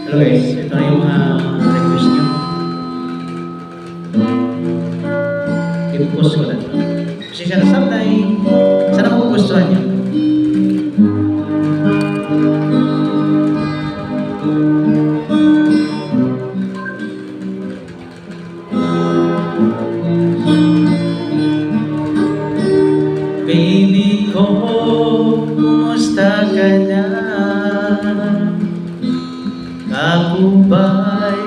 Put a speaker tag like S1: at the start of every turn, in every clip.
S1: Hello guys, ito na yung mga request nyo. I-post ko lang. Kasi siya nasabday, sana magugustuhan nyo. Baby ko, kumusta ka na? Ako ba'y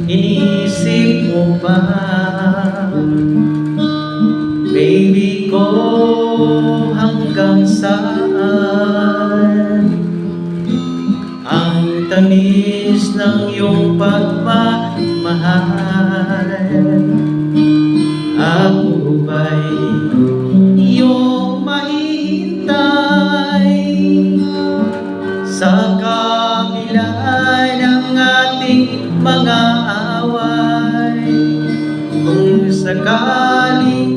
S1: iniisip mo ba? Baby ko, hanggang saan ang tamis ng iyong pagmamahal? Ako ba'y iyong mahintay sa kabila ng ating mga away? Kung sakaling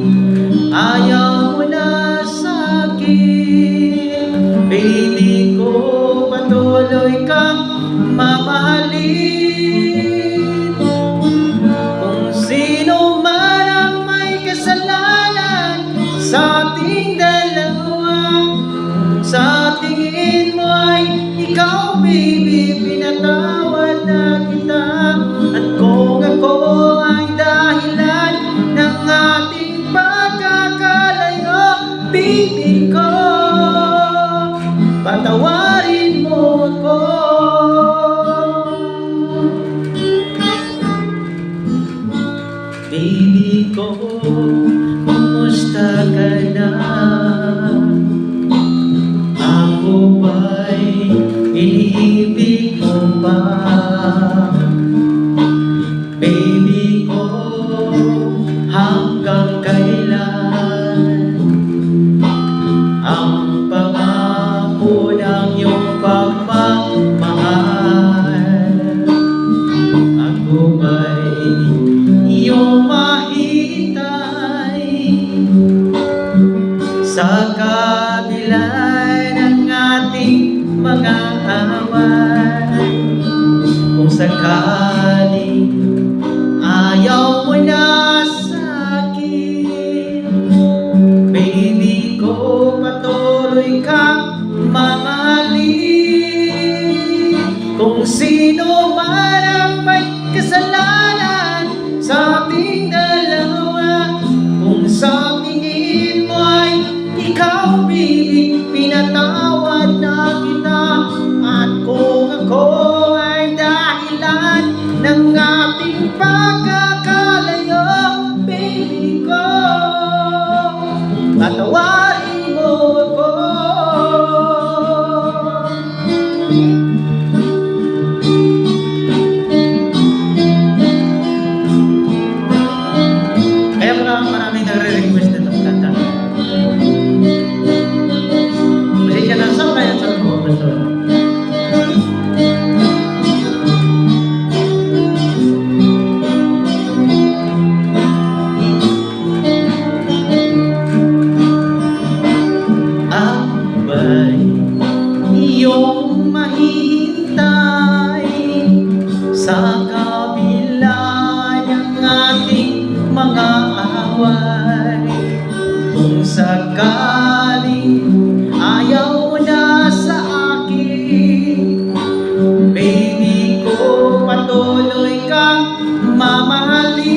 S1: ayaw mo na sa'kin, baby ko, patuloy kang mamahalin. Kung sino man ang may kasalanan sa ating dalawa, sa tingin mo ay ikaw, baby, pinatawad na kita. At kung ako ay dahilan ng ating pagkakalayo, baby ko, patawarin mo ako. Baby ko, kumusta ka na? Ako ba'y iniibig mo ba? Baby ko, hanggang kailan ang pangako ng iyong pagmamahal? Ako ba'y iyong mahintay sa kabila ng ating mga away? Kung sakaling ayaw mo na sa'kin, baby ko, patuloy kang mamahalin. Kung sino man ang may kasalanan sa ating dalawa, kung sa tingin mo ay ikaw, baby, pinatawad na kita. At kung ako ay dahilan ng ating pagkakalayo, baby ko, patawarin mo ako. Kaya maraming nagre-request na itong kanta. Pasensya na sa kaya sa mga gusto. Ako ba'y iyong mahihintay sa kabila ng ating mga away? Kung sakaling ayaw mo na sa akin, baby ko, patuloy kang mamahalin.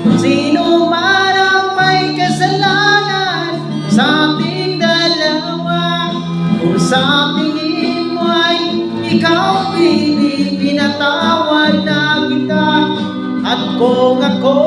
S1: Kung sino man ang may kasalanan sa ating dalawa, kung sa tingin mo ay ikaw, baby, pinatawad na kita. At kung ako